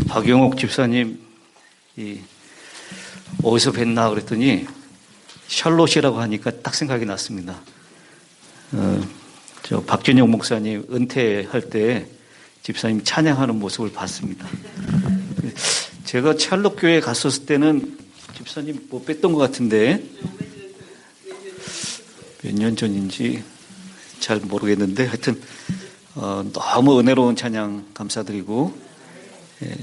박용옥 집사님 어디서 뵀나 그랬더니 샬롯이라고 하니까 딱 생각이 났습니다. 저 박준영 목사님 은퇴할 때 집사님 찬양하는 모습을 봤습니다. 제가 샬롯 교회에 갔었을 때는 집사님 못 뵀던 것 같은데 몇 년 전인지 잘 모르겠는데 하여튼 너무 은혜로운 찬양 감사드리고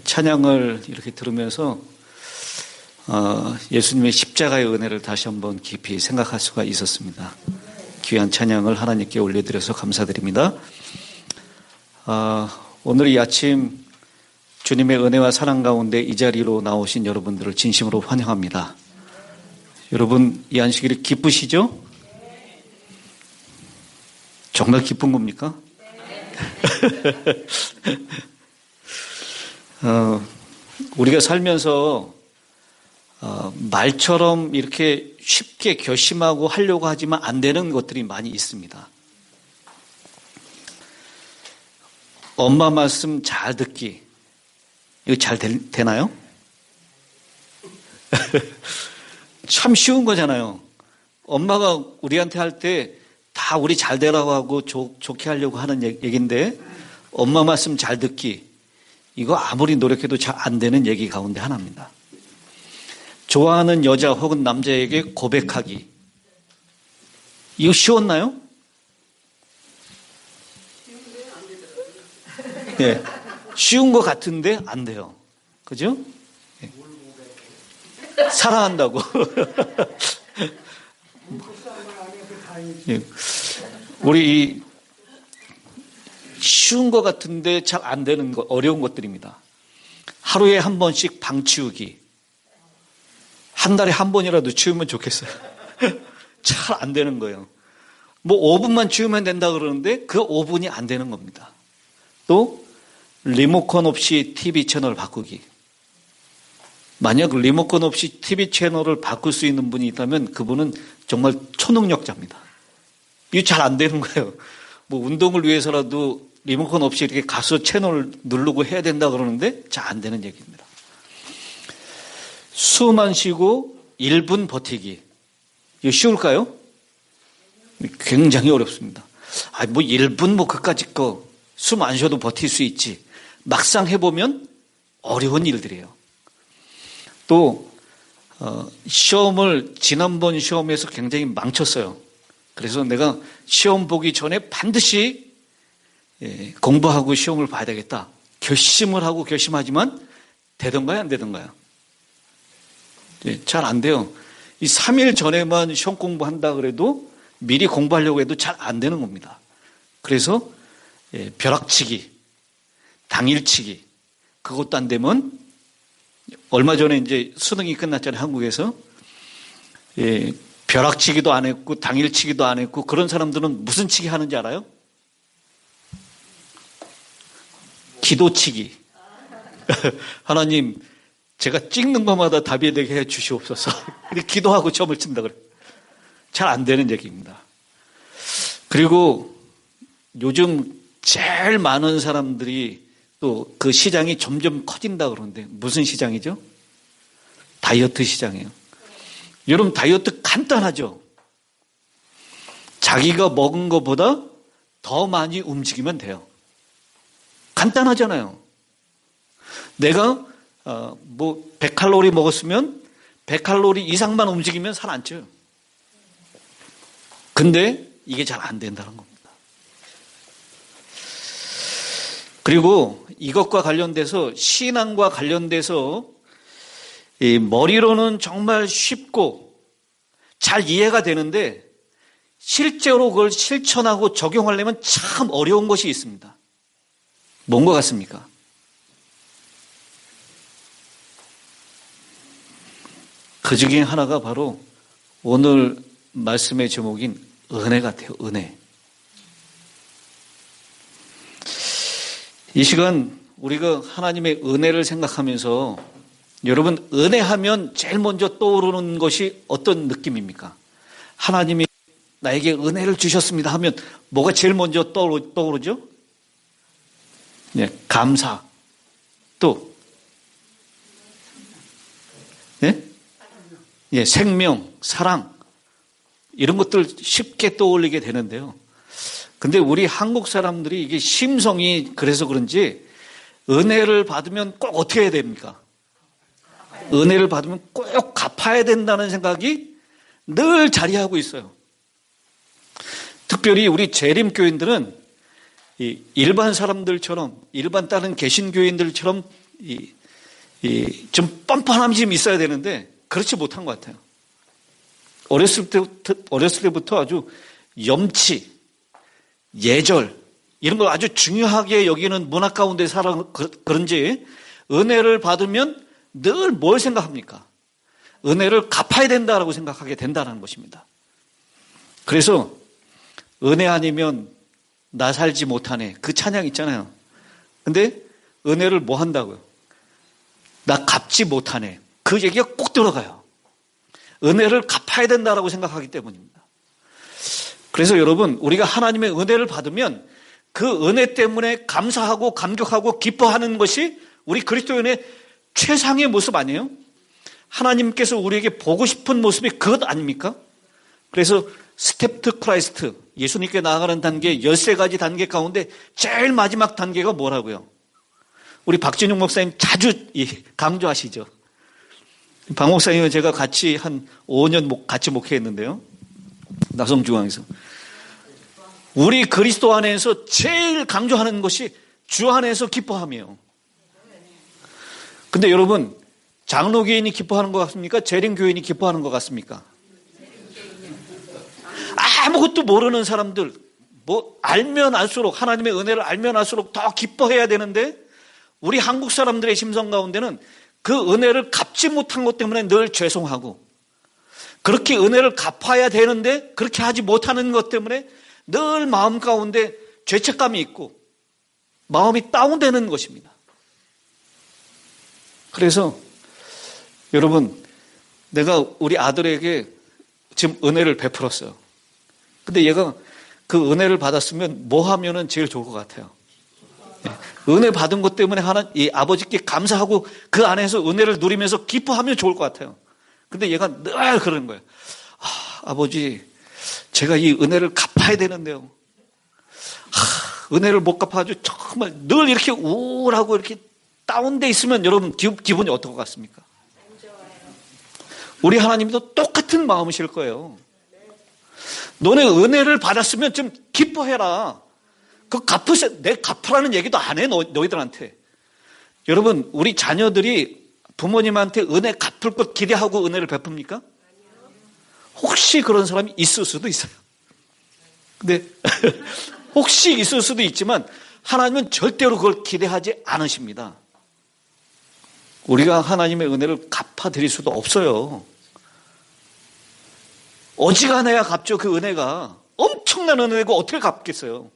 찬양을 이렇게 들으면서 예수님의 십자가의 은혜를 다시 한번 깊이 생각할 수가 있었습니다. 귀한 찬양을 하나님께 올려드려서 감사드립니다. 오늘 이 아침 주님의 은혜와 사랑 가운데 이 자리로 나오신 여러분들을 진심으로 환영합니다. 여러분 이 안식일이 기쁘시죠? 정말 기쁜 겁니까? 우리가 살면서 말처럼 이렇게 쉽게 결심하고 하려고 하지만 안 되는 것들이 많이 있습니다. 엄마 말씀 잘 듣기. 이거 잘 되나요? 참 쉬운 거잖아요. 엄마가 우리한테 할 때 다 우리 잘 되라고 하고 좋게 하려고 하는 얘기인데 엄마 말씀 잘 듣기. 이거 아무리 노력해도 잘 안 되는 얘기 가운데 하나입니다. 좋아하는 여자 혹은 남자에게 고백하기. 이거 쉬웠나요? 네. 쉬운 것 같은데 안 돼요. 그죠? 네. 사랑한다고. 네. 우리 쉬운 것 같은데 잘 안 되는 거, 어려운 것들입니다. 하루에 한 번씩 방 치우기. 한 달에 한 번이라도 치우면 좋겠어요. 잘 안 되는 거예요. 뭐 5분만 치우면 된다 그러는데 그 5분이 안 되는 겁니다. 또 리모컨 없이 TV 채널 바꾸기. 만약 리모컨 없이 TV 채널을 바꿀 수 있는 분이 있다면 그분은 정말 초능력자입니다. 이거 잘 안 되는 거예요. 뭐 운동을 위해서라도 리모컨 없이 이렇게 가서 채널을 누르고 해야 된다 그러는데 잘 안 되는 얘기입니다. 숨 안 쉬고 1분 버티기. 이거 쉬울까요? 굉장히 어렵습니다. 뭐 1분 뭐 그까짓 거 숨 안 쉬어도 버틸 수 있지. 막상 해보면 어려운 일들이에요. 또 시험을 지난번 시험에서 굉장히 망쳤어요. 그래서 내가 시험 보기 전에 반드시 공부하고 시험을 봐야 되겠다. 결심을 하고 결심하지만 되던가요? 안 되던가요? 잘 안 돼요. 이 3일 전에만 시험 공부한다 그래도 미리 공부하려고 해도 잘 안 되는 겁니다. 그래서 벼락치기, 당일치기 그것도 안 되면 얼마 전에 이제 수능이 끝났잖아요. 한국에서. 벼락치기도 안 했고 당일치기도 안 했고 그런 사람들은 무슨 치기 하는지 알아요? 기도치기. 하나님 제가 찍는 것마다 답이 되게 해 주시옵소서. 기도하고 점을 친다 그래요. 잘 안 되는 얘기입니다. 그리고 요즘 제일 많은 사람들이 또 그 시장이 점점 커진다 그러는데 무슨 시장이죠? 다이어트 시장이에요. 여러분 다이어트 간단하죠? 자기가 먹은 것보다 더 많이 움직이면 돼요. 간단하잖아요. 내가 100칼로리 먹었으면 100칼로리 이상만 움직이면 살 안 쪄요. 근데 이게 잘 안 된다는 겁니다. 그리고 이것과 관련돼서 신앙과 관련돼서 이 머리로는 정말 쉽고 잘 이해가 되는데 실제로 그걸 실천하고 적용하려면 참 어려운 것이 있습니다. 뭔 것 같습니까? 그 중에 하나가 바로 오늘 말씀의 제목인 은혜 같아요. 은혜. 이 시간 우리가 하나님의 은혜를 생각하면서 여러분 은혜하면 제일 먼저 떠오르는 것이 어떤 느낌입니까? 하나님이 나에게 은혜를 주셨습니다 하면 뭐가 제일 먼저 떠오르죠? 네, 감사, 또 예? 예, 생명, 사랑 이런 것들 쉽게 떠올리게 되는데요. 근데 우리 한국 사람들이 이게 심성이 그래서 그런지 은혜를 받으면 꼭 어떻게 해야 됩니까? 은혜를 받으면 꼭 갚아야 된다는 생각이 늘 자리하고 있어요. 특별히 우리 재림교인들은 일반 사람들처럼, 일반 다른 개신교인들처럼 좀 뻔뻔함이 좀 있어야 되는데 그렇지 못한 것 같아요. 어렸을 때부터 아주 염치, 예절 이런 걸 아주 중요하게 여기는 문화 가운데 살아 그런지 은혜를 받으면 늘 뭘 생각합니까? 은혜를 갚아야 된다라고 생각하게 된다는 것입니다. 그래서 은혜 아니면 나 살지 못하네. 그 찬양 있잖아요. 근데 은혜를 뭐 한다고요? 나 갚지 못하네. 그 얘기가 꼭 들어가요. 은혜를 갚아야 된다라고 생각하기 때문입니다. 그래서 여러분, 우리가 하나님의 은혜를 받으면 그 은혜 때문에 감사하고 감격하고 기뻐하는 것이 우리 그리스도인의 최상의 모습 아니에요? 하나님께서 우리에게 보고 싶은 모습이 그것 아닙니까? 그래서 스텝 투 크라이스트, 예수님께 나아가는 단계 13가지 단계 가운데 제일 마지막 단계가 뭐라고요? 우리 박진용 목사님 자주 강조하시죠. 박 목사님은 제가 같이 한 5년 같이 목회했는데요. 나성중앙에서. 우리 그리스도 안에서 제일 강조하는 것이 주 안에서 기뻐함이에요. 근데 여러분, 장로교인이 기뻐하는 것 같습니까? 재림교인이 기뻐하는 것 같습니까? 아무것도 모르는 사람들, 알면 알수록, 하나님의 은혜를 알면 알수록 더 기뻐해야 되는데, 우리 한국 사람들의 심성 가운데는 그 은혜를 갚지 못한 것 때문에 늘 죄송하고, 그렇게 은혜를 갚아야 되는데, 그렇게 하지 못하는 것 때문에 늘 마음 가운데 죄책감이 있고, 마음이 다운되는 것입니다. 그래서, 여러분, 내가 우리 아들에게 지금 은혜를 베풀었어요. 근데 얘가 그 은혜를 받았으면 뭐 하면은 제일 좋을 것 같아요. 은혜 받은 것 때문에 이 아버지께 감사하고 그 안에서 은혜를 누리면서 기뻐하면 좋을 것 같아요. 근데 얘가 늘 그러는 거예요. 아버지, 제가 이 은혜를 갚아야 되는데요. 은혜를 못 갚아가지고 정말 늘 이렇게 우울하고 이렇게 다운돼 있으면 여러분 기분이 어떨 것 같습니까? 우리 하나님도 똑같은 마음이실 거예요. 너네 은혜를 받았으면 좀 기뻐해라. 내 갚으라는 얘기도 안 해, 너희들한테. 여러분, 우리 자녀들이 부모님한테 은혜 갚을 것 기대하고 은혜를 베풉니까? 혹시 그런 사람이 있을 수도 있어요. 근데, 혹시 있을 수도 있지만, 하나님은 절대로 그걸 기대하지 않으십니다. 우리가 하나님의 은혜를 갚아드릴 수도 없어요. 어지간해야 갚죠, 그 은혜가. 엄청난 은혜고 어떻게 갚겠어요?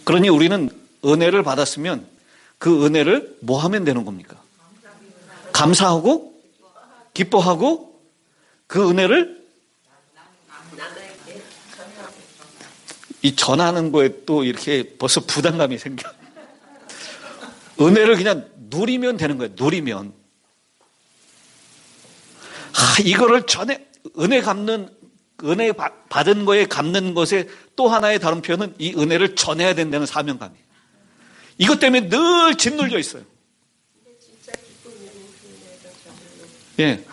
그러니 우리는 은혜를 받았으면 그 은혜를 뭐 하면 되는 겁니까? 감사하고 기뻐하고 그 은혜를 이 전하는 거에 또 이렇게 벌써 부담감이 생겨. 은혜를 그냥 누리면 되는 거예요. 누리면. 이거를 은혜 받은 거에 갚는 것의 또 하나의 다른 표현은 이 은혜를 전해야 된다는 사명감이에요. 이것 때문에 늘 짓눌려 있어요. 예,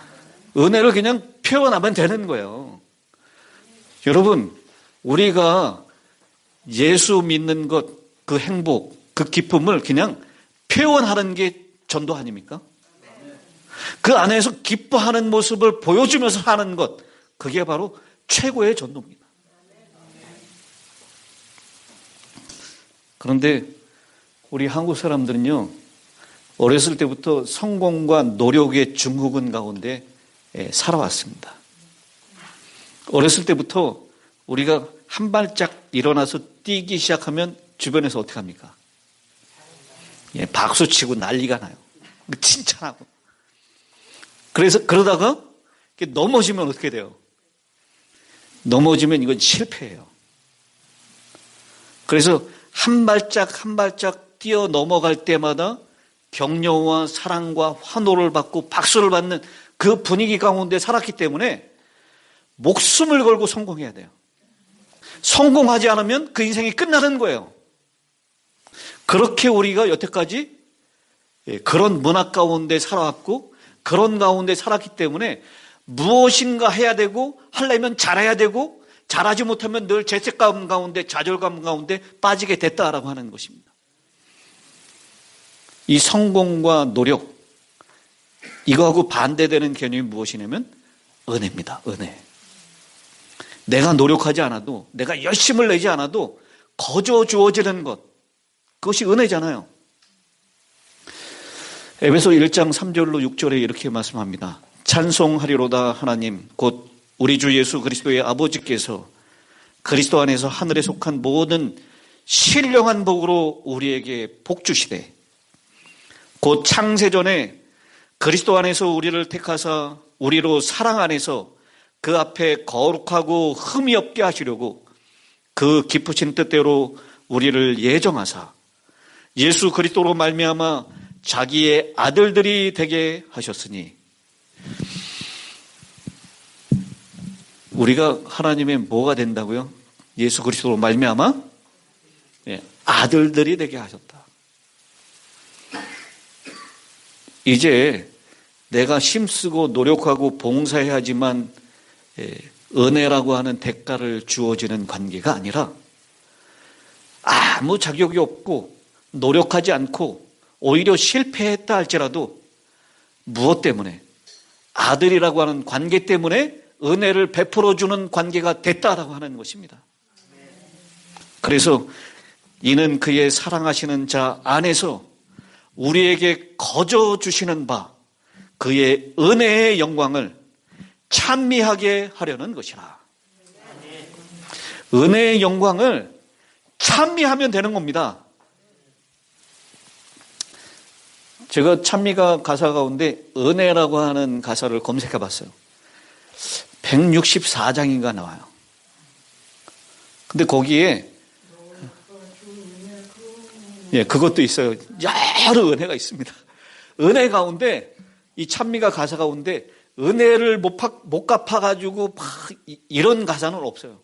은혜를 그냥 표현하면 되는 거예요. 여러분, 우리가 예수 믿는 것, 그 행복, 그 기쁨을 그냥 표현하는 게 전도 아닙니까? 그 안에서 기뻐하는 모습을 보여주면서 하는 것, 그게 바로 최고의 전도입니다. 그런데 우리 한국 사람들은요, 어렸을 때부터 성공과 노력의 증후군 가운데 살아왔습니다. 어렸을 때부터 우리가 한 발짝 일어나서 뛰기 시작하면 주변에서 어떻게 합니까? 박수치고 난리가 나요. 칭찬하고. 그러다가 넘어지면 어떻게 돼요? 넘어지면 이건 실패예요. 그래서 한 발짝 한 발짝 뛰어 넘어갈 때마다 격려와 사랑과 환호를 받고 박수를 받는 그 분위기 가운데 살았기 때문에 목숨을 걸고 성공해야 돼요. 성공하지 않으면 그 인생이 끝나는 거예요. 그렇게 우리가 여태까지 그런 문화 가운데 살아왔고 그런 가운데 살았기 때문에 무엇인가 해야 되고 하려면 잘해야 되고 잘하지 못하면 늘 죄책감 가운데 좌절감 가운데 빠지게 됐다라고 하는 것입니다. 이 성공과 노력, 이거하고 반대되는 개념이 무엇이냐면 은혜입니다. 은혜. 내가 노력하지 않아도, 내가 열심을 내지 않아도 거저 주어지는 것, 그것이 은혜잖아요. 에베소 1장 3절로 6절에 이렇게 말씀합니다. 찬송하리로다 하나님 곧 우리 주 예수 그리스도의 아버지께서 그리스도 안에서 하늘에 속한 모든 신령한 복으로 우리에게 복 주시되 곧 창세전에 그리스도 안에서 우리를 택하사 우리로 사랑 안에서 그 앞에 거룩하고 흠이 없게 하시려고 그 기쁘신 뜻대로 우리를 예정하사 예수 그리스도로 말미암아 자기의 아들들이 되게 하셨으니 우리가 하나님의 뭐가 된다고요? 예수 그리스도로 말미암아 아들들이 되게 하셨다. 이제 내가 힘쓰고 노력하고 봉사해야지만 은혜라고 하는 대가를 주어지는 관계가 아니라 아무 자격이 없고 노력하지 않고 오히려 실패했다 할지라도 무엇 때문에? 아들이라고 하는 관계 때문에 은혜를 베풀어주는 관계가 됐다라고 하는 것입니다. 그래서 이는 그의 사랑하시는 자 안에서 우리에게 거저 주시는 바 그의 은혜의 영광을 찬미하게 하려는 것이라. 은혜의 영광을 찬미하면 되는 겁니다. 제가 찬미가 가사 가운데 은혜라고 하는 가사를 검색해 봤어요. 164장인가 나와요. 근데 거기에 그것도 있어요. 여러 은혜가 있습니다. 은혜 가운데 이 찬미가 가사 가운데 은혜를 못 갚아가지고 이런 가사는 없어요.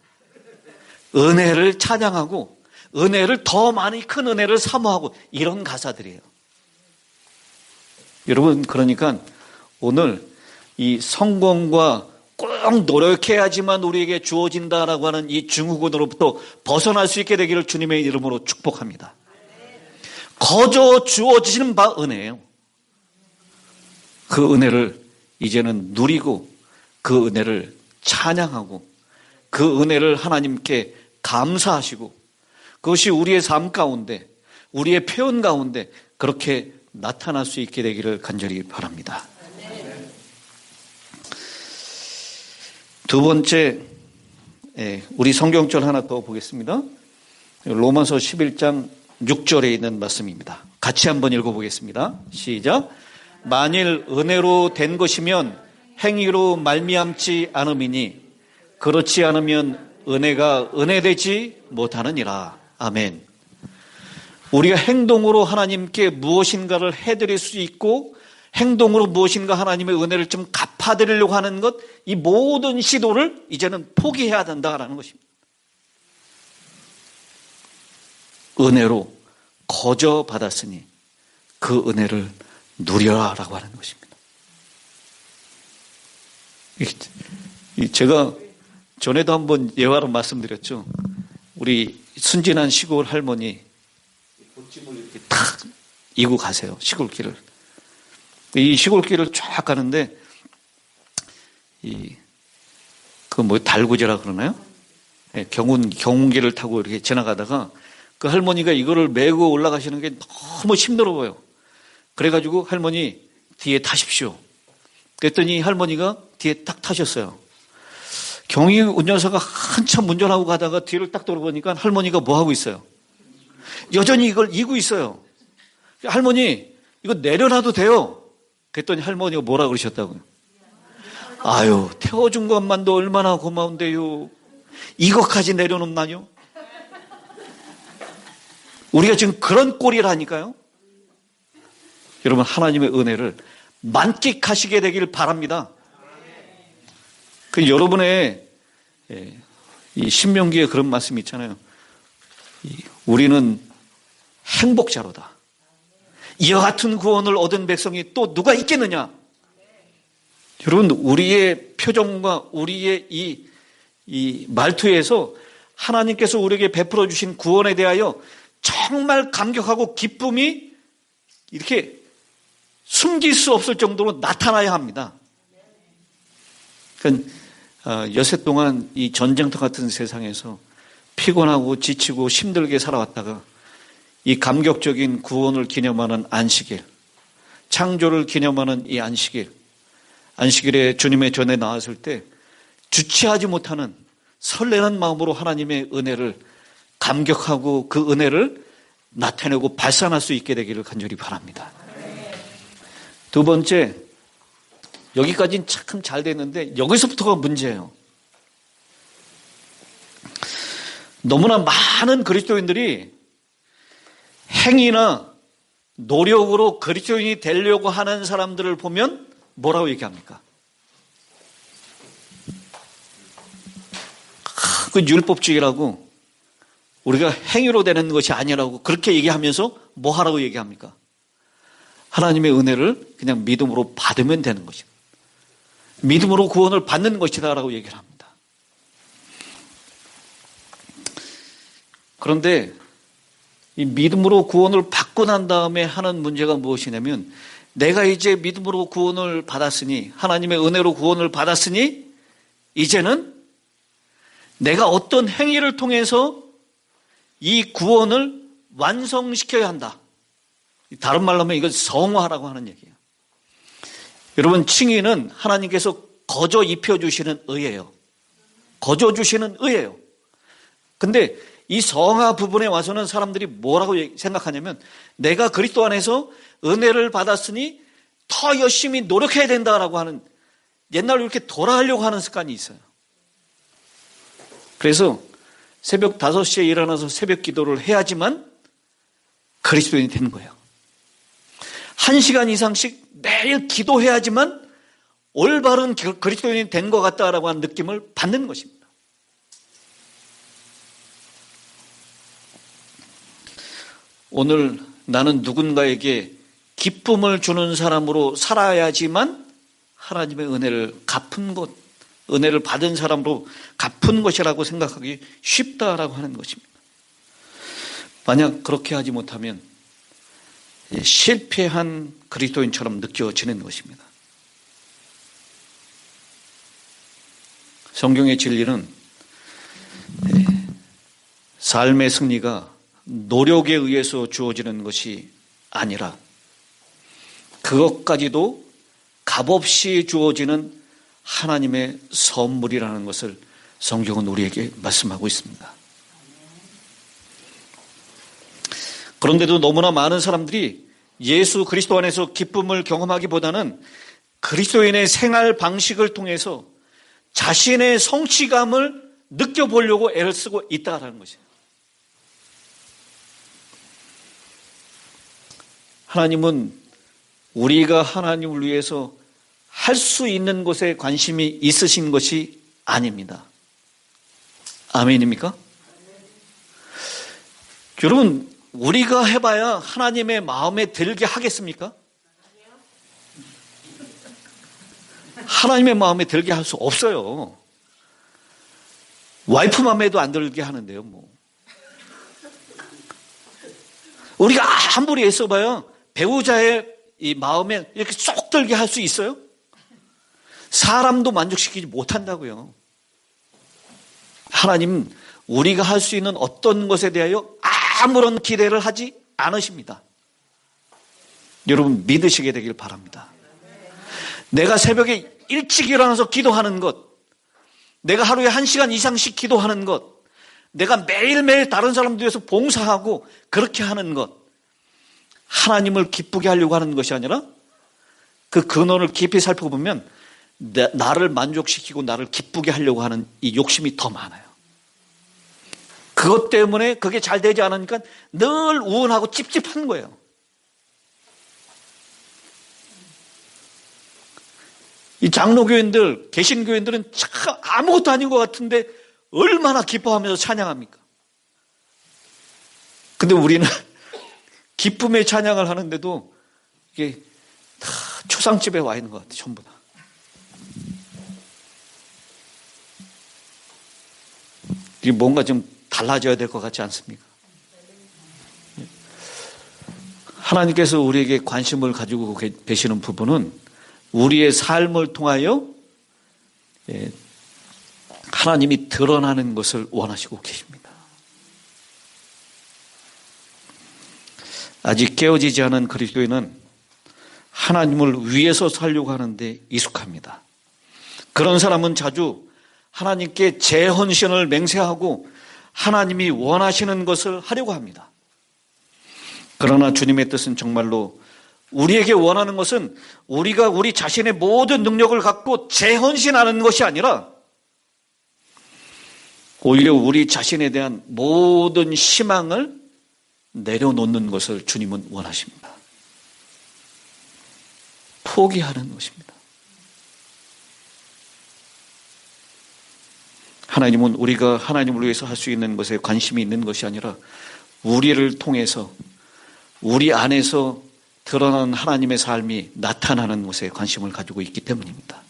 은혜를 찬양하고 은혜를 더 많이 큰 은혜를 사모하고 이런 가사들이에요. 여러분 그러니까 오늘 이 성공과 꼭 노력해야지만 우리에게 주어진다라고 하는 이 증후군으로부터 벗어날 수 있게 되기를 주님의 이름으로 축복합니다. 거저 주어지는 바 은혜예요. 그 은혜를 이제는 누리고 그 은혜를 찬양하고 그 은혜를 하나님께 감사하시고 그것이 우리의 삶 가운데 우리의 표현 가운데 그렇게 나타날 수 있게 되기를 간절히 바랍니다. 두 번째 우리 성경절 하나 더 보겠습니다. 로마서 11장 6절에 있는 말씀입니다. 같이 한번 읽어보겠습니다. 시작. 만일 은혜로 된 것이면 행위로 말미암지 않음이니 그렇지 않으면 은혜가 은혜되지 못하느니라. 아멘. 우리가 행동으로 하나님께 무엇인가를 해드릴 수 있고 행동으로 무엇인가 하나님의 은혜를 좀 갚아드리려고 하는 것, 이 모든 시도를 이제는 포기해야 된다라는 것입니다. 은혜로 거저 받았으니 그 은혜를 누려라라고 하는 것입니다. 제가 전에도 한번 예화로 말씀드렸죠. 우리 순진한 시골 할머니 보찜을 이렇게 탁 이고 가세요. 시골길을. 이 시골길을 쫙 가는데 달구지라 그러나요? 경운기를 타고 이렇게 지나가다가 그 할머니가 이거를 메고 올라가시는 게 너무 힘들어 보여. 그래가지고 할머니 뒤에 타십시오. 그랬더니 할머니가 뒤에 딱 타셨어요. 경위 운전사가 한참 운전하고 가다가 뒤를 딱 돌아보니까 할머니가 뭐 하고 있어요? 여전히 이걸 이고 있어요. 할머니 이거 내려놔도 돼요. 그랬더니 할머니가 뭐라 그러셨다고요? 아유, 태워준 것만도 얼마나 고마운데요. 이것까지 내려놓나요? 우리가 지금 그런 꼴이라니까요. 여러분, 하나님의 은혜를 만끽하시게 되길 바랍니다. 그 여러분의 이 신명기에 그런 말씀이 있잖아요. 우리는 행복자로다. 이와 같은 구원을 얻은 백성이 또 누가 있겠느냐? 여러분, 우리의 표정과 우리의 이 말투에서 하나님께서 우리에게 베풀어 주신 구원에 대하여 정말 감격하고 기쁨이 이렇게 숨길 수 없을 정도로 나타나야 합니다. 그러니까 여세 동안 이 전쟁터 같은 세상에서 피곤하고 지치고 힘들게 살아왔다가 이 감격적인 구원을 기념하는 안식일, 창조를 기념하는 이 안식일에 주님의 전에 나왔을 때 주체하지 못하는 설레는 마음으로 하나님의 은혜를 감격하고 그 은혜를 나타내고 발산할 수 있게 되기를 간절히 바랍니다. 두 번째, 여기까지는 참 잘 됐는데 여기서부터가 문제예요. 너무나 많은 그리스도인들이 행위나 노력으로 그리스도인이 되려고 하는 사람들을 보면 뭐라고 얘기합니까? 그 율법주의라고, 우리가 행위로 되는 것이 아니라고 그렇게 얘기하면서 뭐 하라고 얘기합니까? 하나님의 은혜를 그냥 믿음으로 받으면 되는 것입니다. 믿음으로 구원을 받는 것이다 라고 얘기를 합니다. 그런데 이 믿음으로 구원을 받고 난 다음에 하는 문제가 무엇이냐면, 내가 이제 믿음으로 구원을 받았으니, 하나님의 은혜로 구원을 받았으니 이제는 내가 어떤 행위를 통해서 이 구원을 완성시켜야 한다. 다른 말로 하면 이건 성화라고 하는 얘기예요. 여러분, 칭의는 하나님께서 거저 입혀주시는 의예요. 거저 주시는 의예요. 근데 이 성화 부분에 와서는 사람들이 뭐라고 생각하냐면, 내가 그리스도 안에서 은혜를 받았으니 더 열심히 노력해야 된다라고 하는, 옛날로 이렇게 돌아가려고 하는 습관이 있어요. 그래서 새벽 5시에 일어나서 새벽 기도를 해야지만 그리스도인이 되는 거예요. 1시간 이상씩 매일 기도해야지만 올바른 그리스도인이 된 것 같다라고 하는 느낌을 받는 것입니다. 오늘 나는 누군가에게 기쁨을 주는 사람으로 살아야지만 하나님의 은혜를 갚은 것, 은혜를 받은 사람으로 갚은 것이라고 생각하기 쉽다라고 하는 것입니다. 만약 그렇게 하지 못하면 실패한 그리스도인처럼 느껴지는 것입니다. 성경의 진리는 삶의 승리가 노력에 의해서 주어지는 것이 아니라 그것까지도 값없이 주어지는 하나님의 선물이라는 것을 성경은 우리에게 말씀하고 있습니다. 그런데도 너무나 많은 사람들이 예수 그리스도 안에서 기쁨을 경험하기보다는 그리스도인의 생활 방식을 통해서 자신의 성취감을 느껴보려고 애를 쓰고 있다는 것이에요. 하나님은 우리가 하나님을 위해서 할 수 있는 것에 관심이 있으신 것이 아닙니다. 아멘입니까? 여러분, 우리가 해봐야 하나님의 마음에 들게 하겠습니까? 하나님의 마음에 들게 할 수 없어요. 와이프 마음에도 안 들게 하는데요, 뭐. 우리가 아무리 애써봐야 배우자의 이 마음에 이렇게 쏙 들게 할 수 있어요? 사람도 만족시키지 못한다고요. 하나님, 우리가 할 수 있는 어떤 것에 대하여 아무런 기대를 하지 않으십니다. 여러분, 믿으시게 되길 바랍니다. 내가 새벽에 일찍 일어나서 기도하는 것, 내가 하루에 1시간 이상씩 기도하는 것, 내가 매일매일 다른 사람들 위해서 봉사하고 그렇게 하는 것, 하나님을 기쁘게 하려고 하는 것이 아니라 그 근원을 깊이 살펴보면 나를 만족시키고 나를 기쁘게 하려고 하는 이 욕심이 더 많아요. 그것 때문에 그게 잘 되지 않으니까 늘 우울하고 찝찝한 거예요. 이 장로교인들, 개신교인들은 참 아무것도 아닌 것 같은데 얼마나 기뻐하면서 찬양합니까? 근데 우리는 기쁨의 찬양을 하는데도 이게 다 초상집에 와 있는 것 같아요. 전부 다. 이게 뭔가 좀 달라져야 될 것 같지 않습니까? 하나님께서 우리에게 관심을 가지고 계시는 부분은 우리의 삶을 통하여 하나님이 드러나는 것을 원하시고 계십니다. 아직 깨어지지 않은 그리스도인은 하나님을 위해서 살려고 하는데 익숙합니다. 그런 사람은 자주 하나님께 재헌신을 맹세하고 하나님이 원하시는 것을 하려고 합니다. 그러나 주님의 뜻은 정말로 우리에게 원하는 것은 우리가 우리 자신의 모든 능력을 갖고 재헌신하는 것이 아니라 오히려 우리 자신에 대한 모든 희망을 내려놓는 것을 주님은 원하십니다. 포기하는 것입니다. 하나님은 우리가 하나님을 위해서 할 수 있는 것에 관심이 있는 것이 아니라 우리를 통해서 우리 안에서 드러나는 하나님의 삶이 나타나는 것에 관심을 가지고 있기 때문입니다.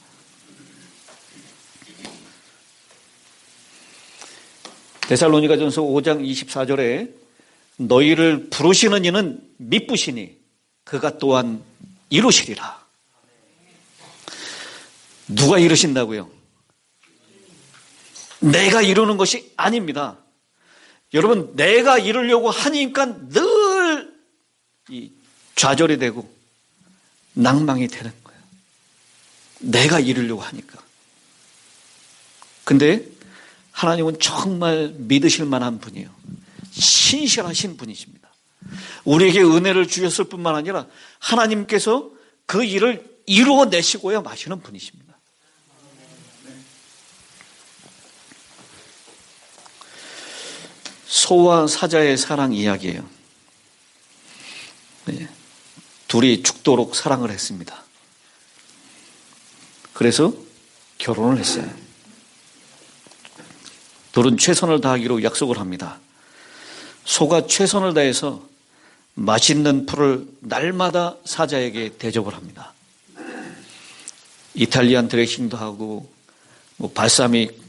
데살로니가전서 5장 24절에 너희를 부르시는 이는 미쁘시니 그가 또한 이루시리라. 누가 이루신다고요? 내가 이루는 것이 아닙니다. 여러분, 내가 이루려고 하니까 늘 좌절이 되고 낭망이 되는 거예요. 내가 이루려고 하니까. 근데 하나님은 정말 믿으실 만한 분이에요. 신실하신 분이십니다. 우리에게 은혜를 주셨을 뿐만 아니라 하나님께서 그 일을 이루어내시고야 마시는 분이십니다. 소와 사자의 사랑 이야기예요. 네. 둘이 죽도록 사랑을 했습니다. 그래서 결혼을 했어요. 둘은 최선을 다하기로 약속을 합니다. 소가 최선을 다해서 맛있는 풀을 날마다 사자에게 대접을 합니다. 이탈리안 드레싱도 하고 발사믹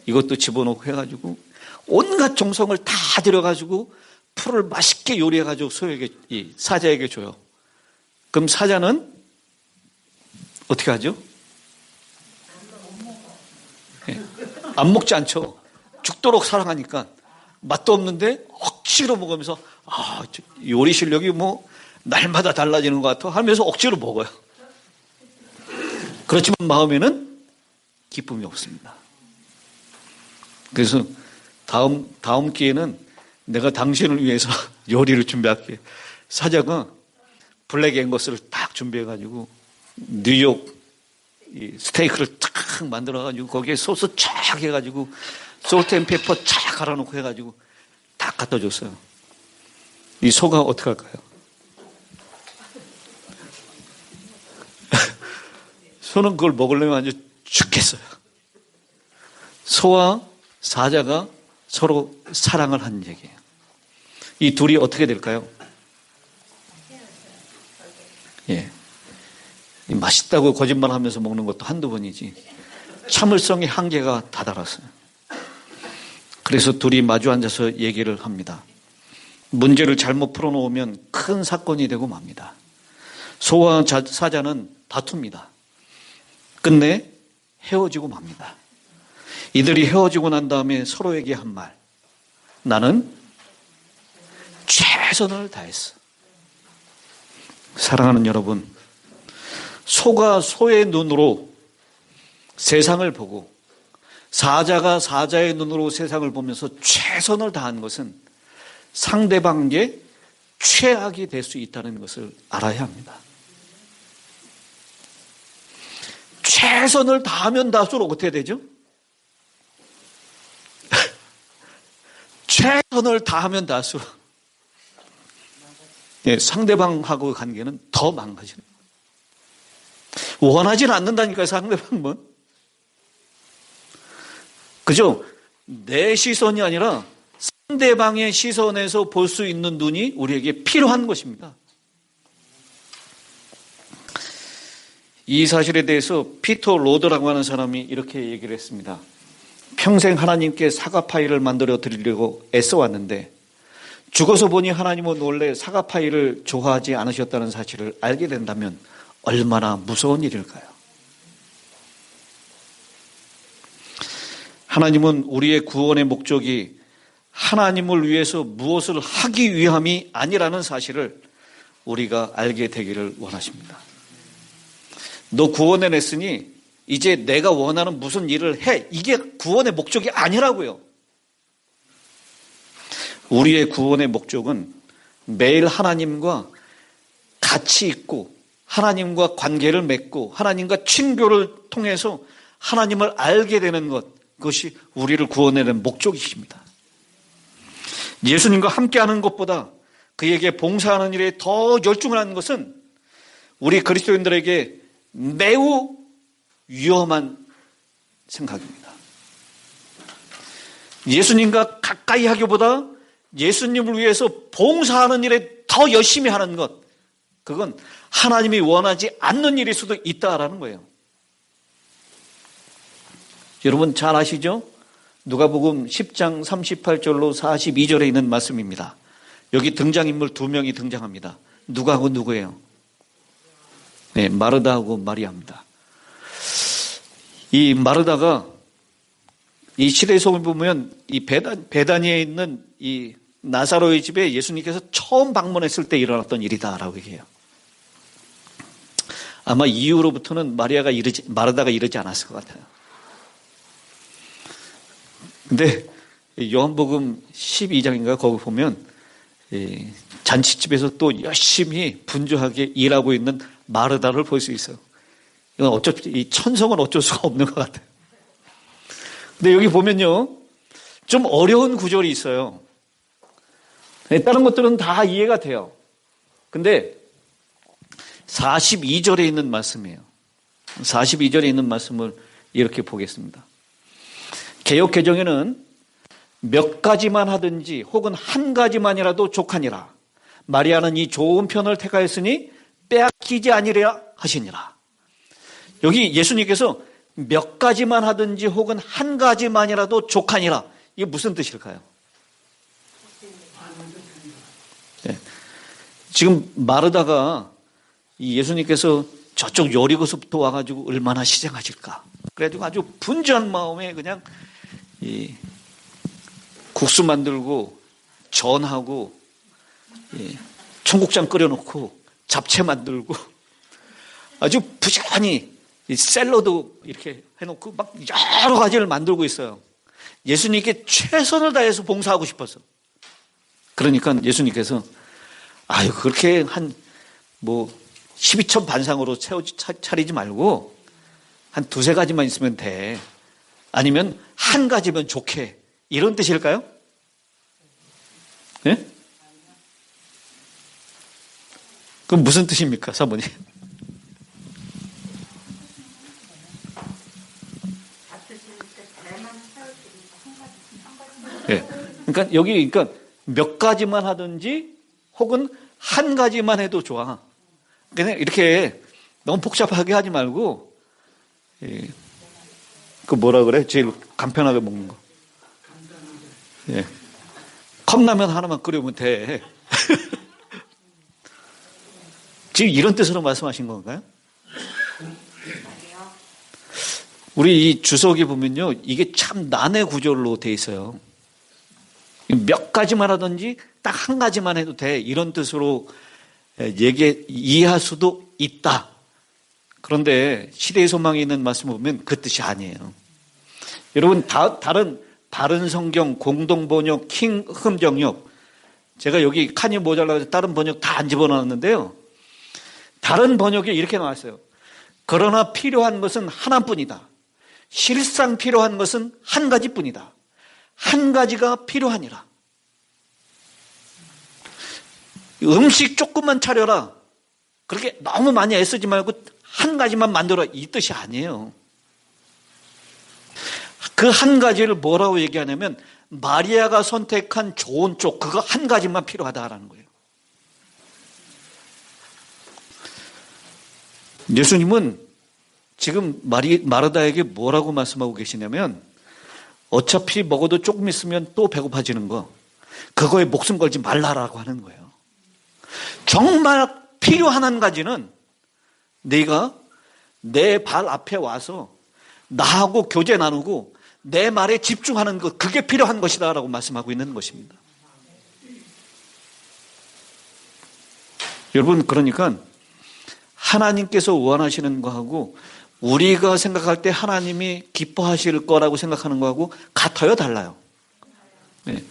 이것도 집어넣고 해가지고 온갖 정성을 다 들여가지고 풀을 맛있게 요리해가지고 사자에게 줘요. 그럼 사자는 어떻게 하죠? 안 먹지 않죠. 죽도록 사랑하니까 맛도 없는데 억지로 먹으면서 요리 실력이 날마다 달라지는 것 같아 하면서 억지로 먹어요. 그렇지만 마음에는 기쁨이 없습니다. 그래서 다음 기회는 내가 당신을 위해서 요리를 준비할게. 사자가 블랙 앵거스를 딱 준비해가지고 뉴욕 스테이크를 탁 만들어가지고 거기에 소스 쫙 해가지고 솔트 앤 페퍼 쫙 갈아놓고 해가지고 딱 갖다 줬어요. 이 소가 어떻게 할까요? 소는 그걸 먹으려면 아주 죽겠어요. 소와 사자가 서로 사랑을 하는 얘기예요. 이 둘이 어떻게 될까요? 예. 맛있다고 거짓말하면서 먹는 것도 한두 번이지 참을성의 한계가 다다랐어요. 그래서 둘이 마주 앉아서 얘기를 합니다. 문제를 잘못 풀어놓으면 큰 사건이 되고 맙니다. 소와 사자는 다툽니다. 끝내 헤어지고 맙니다. 이들이 헤어지고 난 다음에 서로에게 한 말. 나는 최선을 다했어. 사랑하는 여러분, 소가 소의 눈으로 세상을 보고 사자가 사자의 눈으로 세상을 보면서 최선을 다한 것은 상대방에게 최악이 될 수 있다는 것을 알아야 합니다. 최선을 다하면 다할수록 어떻게 되죠? 최선을 다하면 다할수록 상대방하고 관계는 더 망가지는 거예요. 원하지는 않는다니까요, 상대방은. 그죠? 내 시선이 아니라 상대방의 시선에서 볼 수 있는 눈이 우리에게 필요한 것입니다. 이 사실에 대해서 피터 로더라고 하는 사람이 이렇게 얘기를 했습니다. 평생 하나님께 사과파이를 만들어 드리려고 애써왔는데 죽어서 보니 하나님은 원래 사과파이를 좋아하지 않으셨다는 사실을 알게 된다면 얼마나 무서운 일일까요? 하나님은 우리의 구원의 목적이 하나님을 위해서 무엇을 하기 위함이 아니라는 사실을 우리가 알게 되기를 원하십니다. 너 구원해냈으니 이제 내가 원하는 무슨 일을 해. 이게 구원의 목적이 아니라고요. 우리의 구원의 목적은 매일 하나님과 같이 있고 하나님과 관계를 맺고 하나님과 친교를 통해서 하나님을 알게 되는 것, 그것이 우리를 구원해낸 목적이십니다. 예수님과 함께하는 것보다 그에게 봉사하는 일에 더 열중을 하는 것은 우리 그리스도인들에게 매우 위험한 생각입니다. 예수님과 가까이 하기보다 예수님을 위해서 봉사하는 일에 더 열심히 하는 것, 그건 하나님이 원하지 않는 일일 수도 있다라는 거예요. 여러분 잘 아시죠? 누가복음 10장 38절로 42절에 있는 말씀입니다. 여기 등장인물 2명이 등장합니다. 누가하고 누구예요? 네, 마르다하고 마리아입니다. 이 마르다가 이 시대성을 보면 이 베다니에 있는 이 나사로의 집에 예수님께서 처음 방문했을 때 일어났던 일이다라고 얘기해요. 아마 이후로부터는 마르다가 이러지 않았을 것 같아요. 근데 요한복음 12장인가 거기 보면 잔치집에서 또 열심히 분주하게 일하고 있는 마르다를 볼 수 있어요. 이건 이 천성은 어쩔 수가 없는 것 같아요. 근데 여기 보면요, 좀 어려운 구절이 있어요. 다른 것들은 다 이해가 돼요. 근데 42절에 있는 말씀이에요. 42절에 있는 말씀을 이렇게 보겠습니다. 개역 개정에는 몇 가지만 하든지 혹은 한 가지만이라도 족하니라. 마리아는 이 좋은 편을 택하였으니 빼앗기지 아니라 하시니라. 여기 예수님께서 몇 가지만 하든지 혹은 한 가지만이라도 족하니라. 이게 무슨 뜻일까요? 네. 지금 마르다가 이 예수님께서 저쪽 여리고서부터 와가지고 얼마나 시장하실까. 그래가지고 아주 분주한 마음에 그냥 이 국수 만들고 전하고 청국장 끓여놓고 잡채 만들고 아주 부지런히 샐러드 이렇게 해놓고 막 여러 가지를 만들고 있어요. 예수님께 최선을 다해서 봉사하고 싶어서. 그러니까 예수님께서 아유 그렇게 한 12천 반상으로 차리지 말고 한 2-3가지만 있으면 돼. 아니면 한 가지면 좋게. 이런 뜻일까요? 네? 그럼 무슨 뜻입니까, 사모님? 네. 그러니까 여기 몇 가지만 하든지 혹은 한 가지만 해도 좋아. 그냥 이렇게 너무 복잡하게 하지 말고 그 뭐라 그래? 제일 간편하게 먹는 거. 예. 컵라면 하나만 끓여면 돼. 지금 이런 뜻으로 말씀하신 건가요? 우리 이 주석에 보면요, 이게 참 난해 구절로 돼 있어요. 몇 가지만 하든지 딱 한 가지만 해도 돼. 이런 뜻으로 이해할 수도 있다. 그런데 시대의 소망이 있는 말씀을 보면 그 뜻이 아니에요. 여러분, 다른 바른 성경, 공동번역, 킹 흠정역, 제가 여기 칸이 모자라서 다른 번역 다 안 집어넣었는데요. 다른 번역에 이렇게 나왔어요. 그러나 필요한 것은 하나뿐이다. 실상 필요한 것은 한 가지뿐이다. 한 가지가 필요하니라. 음식 조금만 차려라. 그렇게 너무 많이 애쓰지 말고 한 가지만 만들어 이 뜻이 아니에요. 그 한 가지를 뭐라고 얘기하냐면 마리아가 선택한 좋은 쪽 그거 한 가지만 필요하다라는 거예요. 예수님은 지금 마르다에게 뭐라고 말씀하고 계시냐면 어차피 먹어도 조금 있으면 또 배고파지는 거 그거에 목숨 걸지 말라라고 하는 거예요. 정말 필요한 한 가지는 네가 내 발 앞에 와서 나하고 교제 나누고 내 말에 집중하는 것 그게 필요한 것이다 라고 말씀하고 있는 것입니다. 여러분 그러니까 하나님께서 원하시는 거하고 우리가 생각할 때 하나님이 기뻐하실 거라고 생각하는 거하고 같아요, 달라요? 네.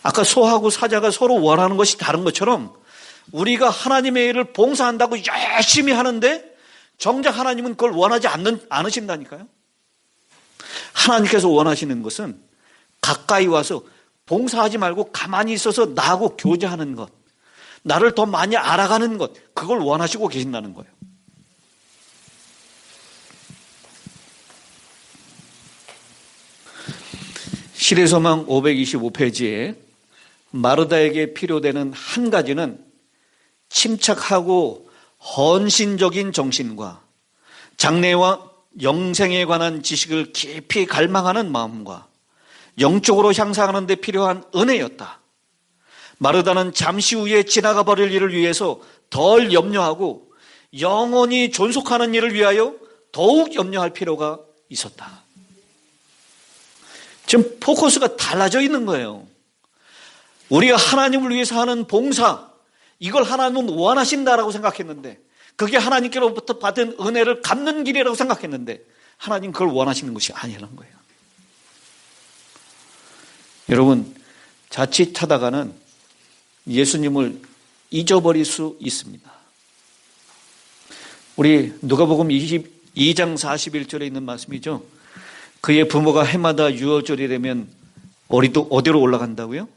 아까 소하고 사자가 서로 원하는 것이 다른 것처럼 우리가 하나님의 일을 봉사한다고 열심히 하는데 정작 하나님은 그걸 원하지 않으신다니까요. 하나님께서 원하시는 것은 가까이 와서 봉사하지 말고 가만히 있어서 나하고 교제하는 것, 나를 더 많이 알아가는 것, 그걸 원하시고 계신다는 거예요. 실의 소망 525페이지에 마르다에게 필요되는 한 가지는 침착하고 헌신적인 정신과 장래와 영생에 관한 지식을 깊이 갈망하는 마음과 영적으로 향상하는 데 필요한 은혜였다. 마르다는 잠시 후에 지나가 버릴 일을 위해서 덜 염려하고 영원히 존속하는 일을 위하여 더욱 염려할 필요가 있었다. 지금 포커스가 달라져 있는 거예요. 우리가 하나님을 위해서 하는 봉사, 이걸 하나님은 원하신다라고 생각했는데 그게 하나님께로부터 받은 은혜를 갚는 길이라고 생각했는데 하나님 그걸 원하시는 것이 아니라는 거예요. 여러분 자칫하다가는 예수님을 잊어버릴 수 있습니다. 우리 누가복음 22장 41절에 있는 말씀이죠. 그의 부모가 해마다 유월절이 되면 어디로 올라간다고요?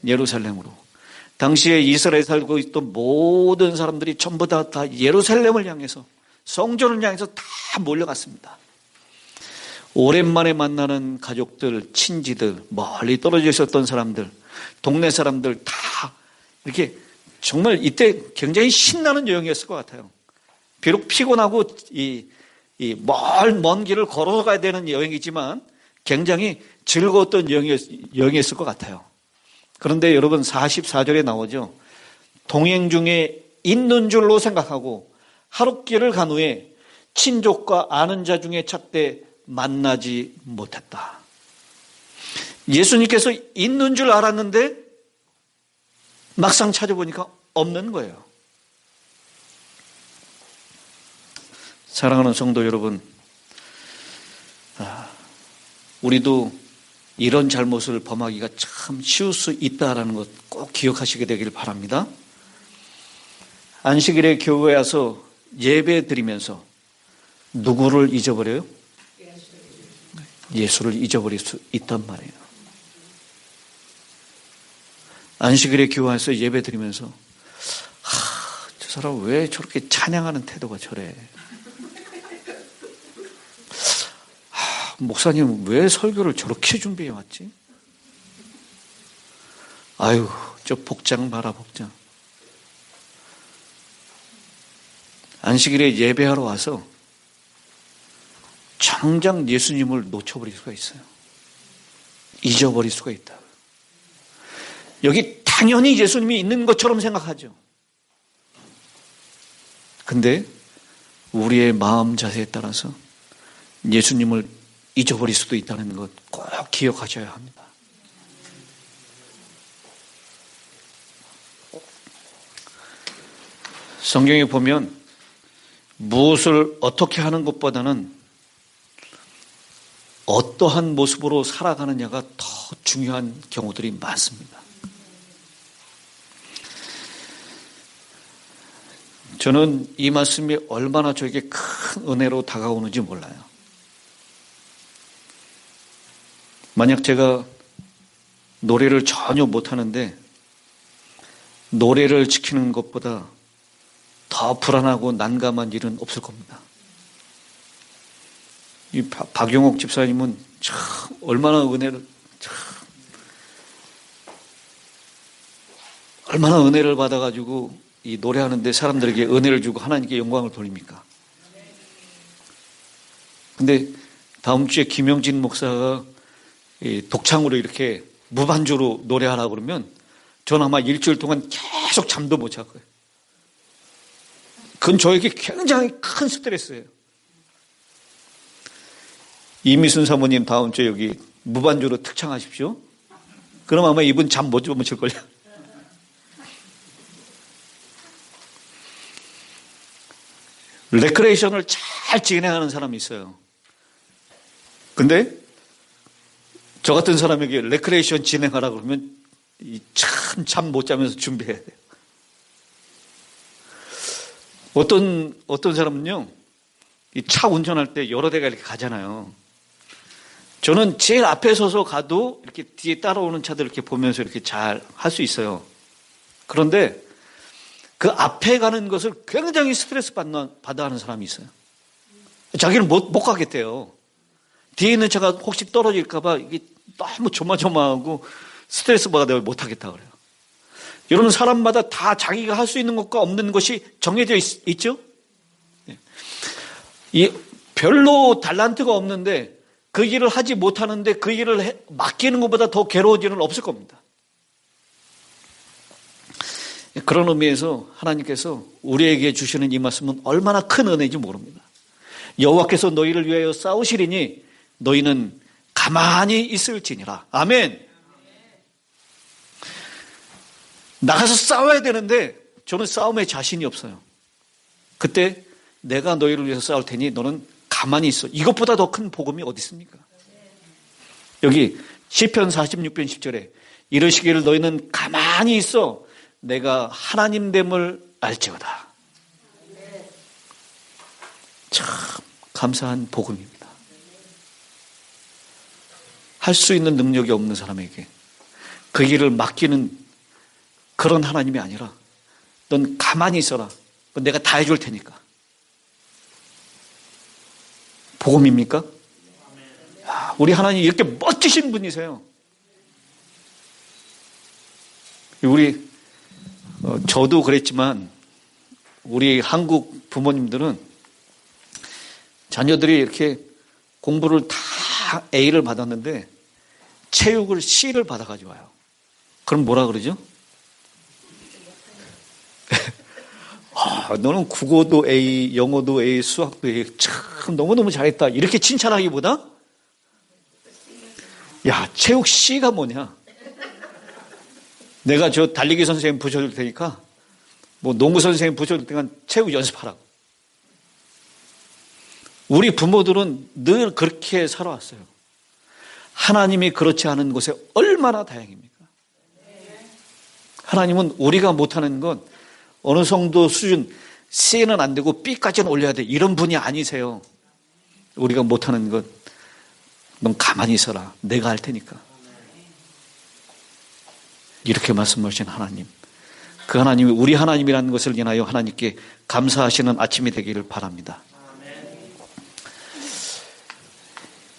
예루살렘으로. 당시에 이스라엘에 살고 있던 모든 사람들이 전부 다 예루살렘을 향해서 성전을 향해서 다 몰려갔습니다. 오랜만에 만나는 가족들, 친지들, 멀리 떨어져 있었던 사람들, 동네 사람들 다 이렇게 정말 이때 굉장히 신나는 여행이었을 것 같아요. 비록 피곤하고 먼 길을 걸어서 가야 되는 여행이지만 굉장히 즐거웠던 여행이었을 것 같아요. 그런데 여러분 44절에 나오죠. 동행 중에 있는 줄로 생각하고 하룻길을 간 후에 친족과 아는 자 중에 찾되 만나지 못했다. 예수님께서 있는 줄 알았는데 막상 찾아보니까 없는 거예요. 사랑하는 성도 여러분, 우리도 이런 잘못을 범하기가 참 쉬울 수 있다는 것 꼭 기억하시게 되길 바랍니다. 안식일에 교회에 와서 예배 드리면서 누구를 잊어버려요? 예수를 잊어버릴 수 있단 말이에요. 안식일에 교회 와서 예배 드리면서 저 사람 왜 저렇게 찬양하는 태도가 저래? 목사님 왜 설교를 저렇게 준비해 왔지? 아유, 저 복장 봐라, 복장. 안식일에 예배하러 와서 정작 예수님을 놓쳐버릴 수가 있어요. 잊어버릴 수가 있다. 여기 당연히 예수님이 있는 것처럼 생각하죠. 근데 우리의 마음 자세에 따라서 예수님을 잊어버릴 수도 있다는 것 꼭 기억하셔야 합니다. 성경에 보면 무엇을 어떻게 하는 것보다는 어떠한 모습으로 살아가느냐가 더 중요한 경우들이 많습니다. 저는 이 말씀이 얼마나 저에게 큰 은혜로 다가오는지 몰라요. 만약 제가 노래를 전혀 못하는데 노래를 지키는 것보다 더 불안하고 난감한 일은 없을 겁니다. 이 박용옥 집사님은 참 얼마나 은혜를 얼마나 은혜를 받아가지고 이 노래하는데 사람들에게 은혜를 주고 하나님께 영광을 돌립니까? 근데 다음 주에 김영진 목사가 독창으로 이렇게 무반주로 노래하라고 그러면 저는 아마 일주일 동안 계속 잠도 못 잘 거예요. 그건 저에게 굉장히 큰 스트레스예요. 이미순 사모님 다음 주에 여기 무반주로 특창하십시오. 그럼 아마 이분 잠 못 주무실걸요. 레크레이션을 잘 진행하는 사람이 있어요. 근데 저 같은 사람에게 레크레이션 진행하라 그러면 참 잠 못 자면서 준비해야 돼요. 어떤 사람은요, 이 차 운전할 때 여러 대가 이렇게 가잖아요. 저는 제일 앞에 서서 가도 이렇게 뒤에 따라오는 차들 이렇게 보면서 이렇게 잘 할 수 있어요. 그런데 그 앞에 가는 것을 굉장히 스트레스 받아 하는 사람이 있어요. 자기는 못 가겠대요. 뒤에 있는 차가 혹시 떨어질까봐 이게 너무 조마조마하고 스트레스 받아 못 하겠다 그래요. 여러분, 사람마다 다 자기가 할 수 있는 것과 없는 것이 정해져 있죠? 별로 달란트가 없는데 그 일을 하지 못하는데 그 일을 맡기는 것보다 더 괴로운 일은 없을 겁니다. 그런 의미에서 하나님께서 우리에게 주시는 이 말씀은 얼마나 큰 은혜인지 모릅니다. 여호와께서 너희를 위하여 싸우시리니 너희는 가만히 있을지니라. 아멘. 나가서 싸워야 되는데 저는 싸움에 자신이 없어요. 그때 내가 너희를 위해서 싸울 테니 너는 가만히 있어. 이것보다 더 큰 복음이 어디 있습니까? 여기 시편 46편 10절에 이르시기를 너희는 가만히 있어 내가 하나님됨을 알지어다. 참 감사한 복음입니다. 할 수 있는 능력이 없는 사람에게 그 일을 맡기는 그런 하나님이 아니라 넌 가만히 있어라. 내가 다 해줄 테니까. 복음입니까? 우리 하나님 이렇게 멋지신 분이세요. 저도 그랬지만 우리 한국 부모님들은 자녀들이 이렇게 공부를 다 A를 받았는데 체육을 C를 받아가지고 와요. 그럼 뭐라 그러죠? 너는 국어도 A, 영어도 A, 수학도 A, 참 너무너무 잘했다. 이렇게 칭찬하기보다 야, 체육 C가 뭐냐? 내가 저 달리기 선생님 부셔줄 테니까 뭐 농구 선생님 부셔줄 테니까 체육 연습하라고. 우리 부모들은 늘 그렇게 살아왔어요. 하나님이 그렇지 않은 곳에 얼마나 다행입니까? 하나님은 우리가 못하는 건 어느 정도 수준 C는 안 되고 B까지는 올려야 돼. 이런 분이 아니세요. 우리가 못하는 것 넌 가만히 있어라. 내가 할 테니까. 이렇게 말씀하신 하나님. 그 하나님이 우리 하나님이라는 것을 인하여 하나님께 감사하시는 아침이 되기를 바랍니다.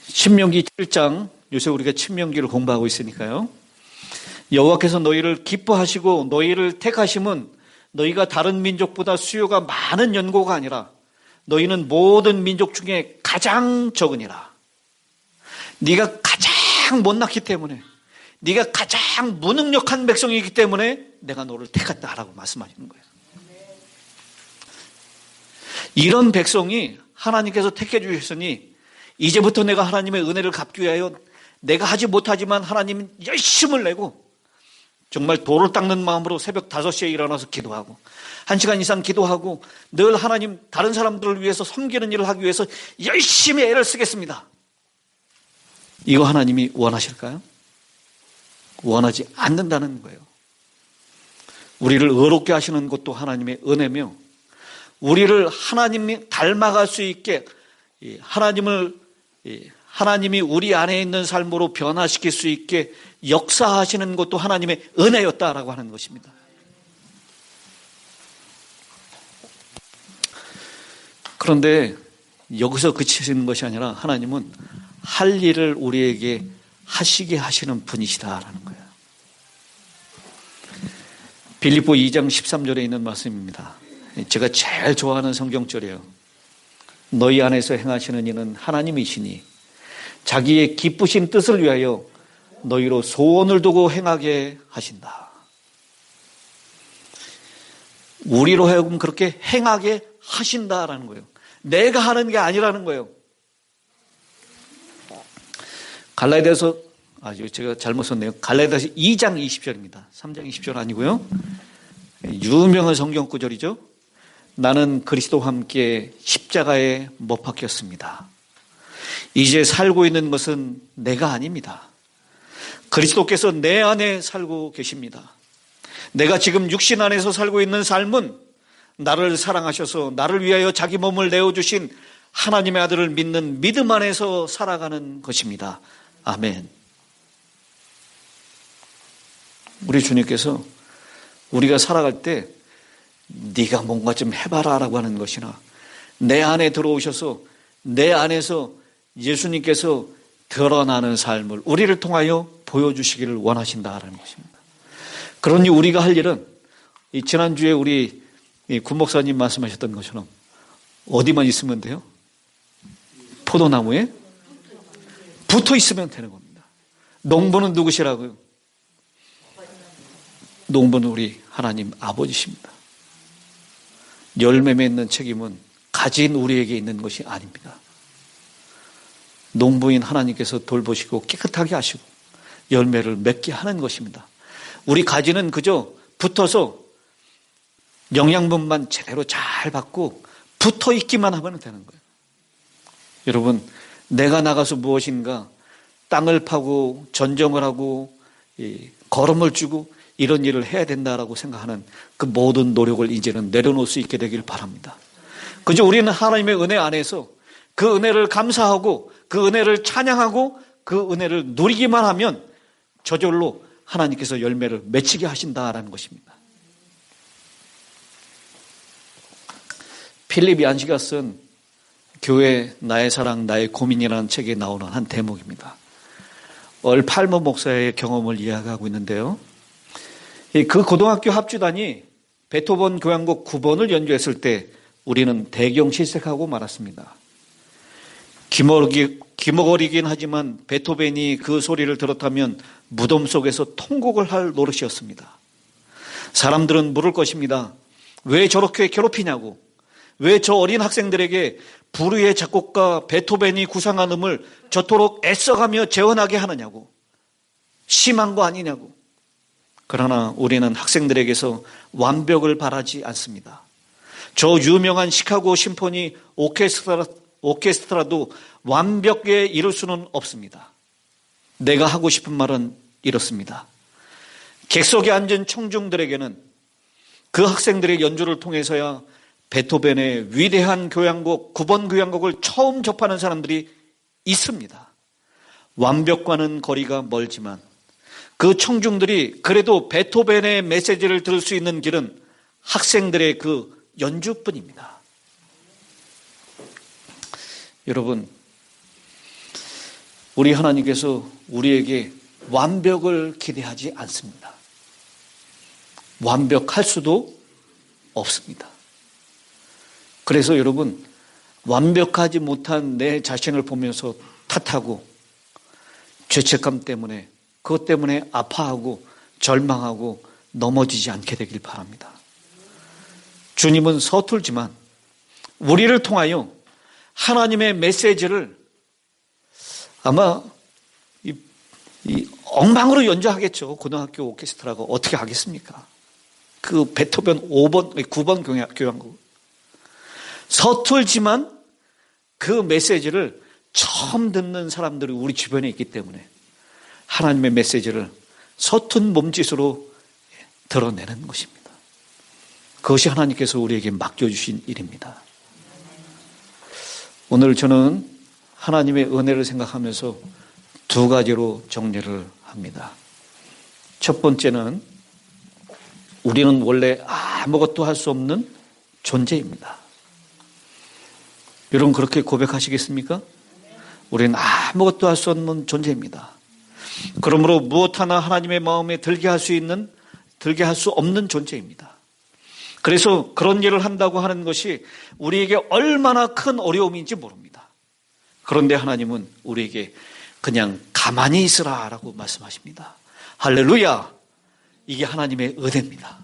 신명기 7장, 요새 우리가 신명기를 공부하고 있으니까요. 여호와께서 너희를 기뻐하시고 너희를 택하심은 너희가 다른 민족보다 수요가 많은 연고가 아니라 너희는 모든 민족 중에 가장 적으니라. 네가 가장 못났기 때문에, 네가 가장 무능력한 백성이기 때문에 내가 너를 택했다라고 말씀하시는 거예요. 이런 백성이 하나님께서 택해 주셨으니 이제부터 내가 하나님의 은혜를 갚기 위하여 내가 하지 못하지만 하나님은 열심을 내고 정말 돌을 닦는 마음으로 새벽 5시에 일어나서 기도하고 1시간 이상 기도하고 늘 하나님 다른 사람들을 위해서 섬기는 일을 하기 위해서 열심히 애를 쓰겠습니다. 이거 하나님이 원하실까요? 원하지 않는다는 거예요. 우리를 의롭게 하시는 것도 하나님의 은혜며 우리를 하나님이 닮아갈 수 있게 하나님이 우리 안에 있는 삶으로 변화시킬 수 있게 역사하시는 것도 하나님의 은혜였다라고 하는 것입니다. 그런데 여기서 그치시는 것이 아니라 하나님은 할 일을 우리에게 하시게 하시는 분이시다라는 거예요. 빌립보 2장 13절에 있는 말씀입니다. 제가 제일 좋아하는 성경절이에요. 너희 안에서 행하시는 이는 하나님이시니 자기의 기쁘신 뜻을 위하여 너희로 소원을 두고 행하게 하신다. 우리로 하여금 그렇게 행하게 하신다라는 거예요. 내가 하는 게 아니라는 거예요. 갈라디아서 제가 잘못 썼네요. 갈라디아서 2장 20절입니다. 3장 20절 아니고요. 유명한 성경 구절이죠. 나는 그리스도와 함께 십자가에 못 박혔습니다. 이제 살고 있는 것은 내가 아닙니다. 그리스도께서 내 안에 살고 계십니다. 내가 지금 육신 안에서 살고 있는 삶은 나를 사랑하셔서 나를 위하여 자기 몸을 내어주신 하나님의 아들을 믿는 믿음 안에서 살아가는 것입니다. 아멘. 우리 주님께서 우리가 살아갈 때 네가 뭔가 좀 해봐라 라고 하는 것이나 내 안에 들어오셔서 내 안에서 예수님께서 드러나는 삶을 우리를 통하여 보여주시기를 원하신다라는 것입니다. 그러니 우리가 할 일은 지난주에 우리 군 목사님 말씀하셨던 것처럼 어디만 있으면 돼요? 포도나무에 붙어 있으면 되는 겁니다. 농부는 누구시라고요? 농부는 우리 하나님 아버지십니다. 열매 맺는 책임은 가진 우리에게 있는 것이 아닙니다. 농부인 하나님께서 돌보시고 깨끗하게 하시고 열매를 맺게 하는 것입니다. 우리 가지는 그저 붙어서 영양분만 제대로 잘 받고 붙어 있기만 하면 되는 거예요. 여러분, 내가 나가서 무엇인가 땅을 파고 전정을 하고 거름을 주고 이런 일을 해야 된다라고 생각하는 그 모든 노력을 이제는 내려놓을 수 있게 되길 바랍니다. 그저 우리는 하나님의 은혜 안에서 그 은혜를 감사하고 그 은혜를 찬양하고 그 은혜를 누리기만 하면 저절로 하나님께서 열매를 맺히게 하신다라는 것입니다. 필립 얀시가 쓴 교회 나의 사랑 나의 고민이라는 책에 나오는 한 대목입니다. 얼팔머 목사의 경험을 이야기하고 있는데요. 그 고등학교 합주단이 베토벤 교향곡 9번을 연주했을 때 우리는 대경 실색하고 말았습니다. 기머거리긴 하지만 베토벤이 그 소리를 들었다면 무덤 속에서 통곡을 할 노릇이었습니다. 사람들은 물을 것입니다. 왜 저렇게 괴롭히냐고. 왜 저 어린 학생들에게 불의의 작곡가 베토벤이 구상한 음을 저토록 애써가며 재현하게 하느냐고. 심한 거 아니냐고. 그러나 우리는 학생들에게서 완벽을 바라지 않습니다. 저 유명한 시카고 심포니 오케스트라도 완벽에 이룰 수는 없습니다. 내가 하고 싶은 말은 이렇습니다. 객석에 앉은 청중들에게는 그 학생들의 연주를 통해서야 베토벤의 위대한 교향곡 9번 교향곡을 처음 접하는 사람들이 있습니다. 완벽과는 거리가 멀지만 그 청중들이 그래도 베토벤의 메시지를 들을 수 있는 길은 학생들의 그 연주뿐입니다. 여러분, 우리 하나님께서 우리에게 완벽을 기대하지 않습니다. 완벽할 수도 없습니다. 그래서 여러분, 완벽하지 못한 내 자신을 보면서 탓하고 죄책감 때문에 그것 때문에 아파하고 절망하고 넘어지지 않게 되길 바랍니다. 주님은 서툴지만 우리를 통하여 하나님의 메시지를 아마 이 엉망으로 연주하겠죠. 고등학교 오케스트라가 어떻게 하겠습니까? 그 베토벤 9번 교향곡. 서툴지만 그 메시지를 처음 듣는 사람들이 우리 주변에 있기 때문에 하나님의 메시지를 서툰 몸짓으로 드러내는 것입니다. 그것이 하나님께서 우리에게 맡겨주신 일입니다. 오늘 저는 하나님의 은혜를 생각하면서 두 가지로 정리를 합니다. 첫 번째는 우리는 원래 아무것도 할 수 없는 존재입니다. 여러분 그렇게 고백하시겠습니까? 우리는 아무것도 할 수 없는 존재입니다. 그러므로 무엇 하나 하나님의 마음에 들게 할 수 없는 존재입니다. 그래서 그런 일을 한다고 하는 것이 우리에게 얼마나 큰 어려움인지 모릅니다. 그런데 하나님은 우리에게 그냥 가만히 있으라라고 말씀하십니다. 할렐루야! 이게 하나님의 은혜입니다.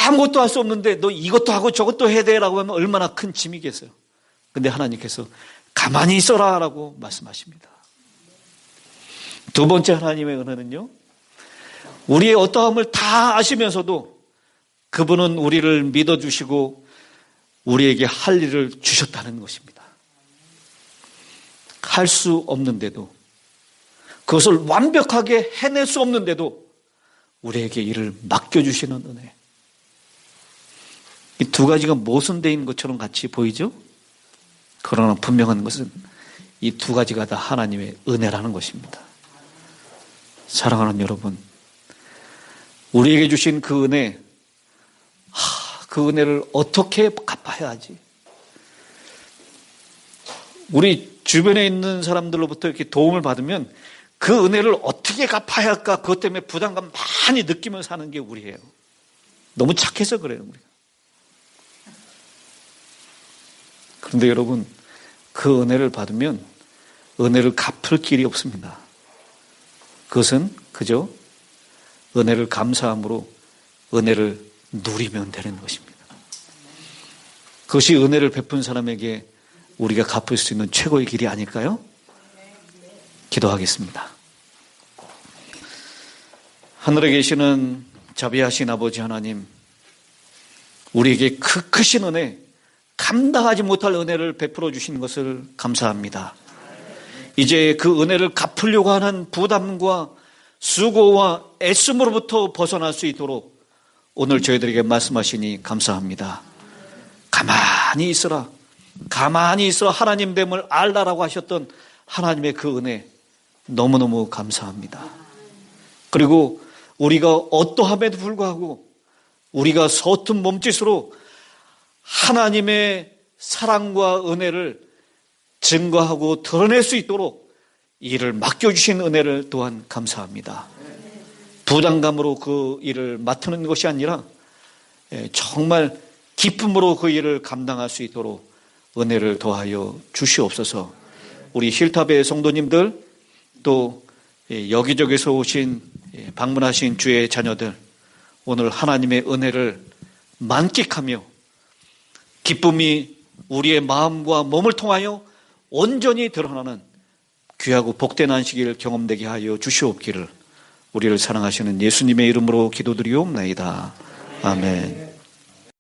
아무것도 할 수 없는데 너 이것도 하고 저것도 해야 돼라고 하면 얼마나 큰 짐이겠어요. 근데 하나님께서 가만히 있어라라고 말씀하십니다. 두 번째 하나님의 은혜는요, 우리의 어떠함을 다 아시면서도 그분은 우리를 믿어주시고 우리에게 할 일을 주셨다는 것입니다. 할 수 없는데도, 그것을 완벽하게 해낼 수 없는데도 우리에게 일을 맡겨주시는 은혜. 이 두 가지가 모순되어 있는 것처럼 같이 보이죠? 그러나 분명한 것은 이 두 가지가 다 하나님의 은혜라는 것입니다. 사랑하는 여러분, 우리에게 주신 그 은혜, 그 은혜를 어떻게 갚아야 하지? 우리 주변에 있는 사람들로부터 이렇게 도움을 받으면 그 은혜를 어떻게 갚아야 할까? 그것 때문에 부담감 많이 느끼면서 사는 게 우리예요. 너무 착해서 그래요, 우리가. 그런데 여러분, 그 은혜를 받으면 은혜를 갚을 길이 없습니다. 그것은 그저 은혜를 감사함으로 은혜를 누리면 되는 것입니다. 그것이 은혜를 베푼 사람에게 우리가 갚을 수 있는 최고의 길이 아닐까요? 기도하겠습니다. 하늘에 계시는 자비하신 아버지 하나님, 우리에게 그 크신 은혜, 감당하지 못할 은혜를 베풀어 주신 것을 감사합니다. 이제 그 은혜를 갚으려고 하는 부담과 수고와 애씀으로부터 벗어날 수 있도록 오늘 저희들에게 말씀하시니 감사합니다. 가만히 있어라. 가만히 있어 하나님됨을 알라라고 하셨던 하나님의 그 은혜 너무너무 감사합니다. 그리고 우리가 어떠함에도 불구하고 우리가 서툰 몸짓으로 하나님의 사랑과 은혜를 증거하고 드러낼 수 있도록 일을 맡겨주신 은혜를 또한 감사합니다. 부담감으로 그 일을 맡는 것이 아니라 정말 기쁨으로 그 일을 감당할 수 있도록 은혜를 더하여 주시옵소서. 우리 힐탑의 성도님들, 또 여기저기서 오신 방문하신 주의 자녀들, 오늘 하나님의 은혜를 만끽하며 기쁨이 우리의 마음과 몸을 통하여 온전히 드러나는 귀하고 복된 안식일 경험되게 하여 주시옵기를 우리를 사랑하시는 예수님의 이름으로 기도드리옵나이다. 아멘.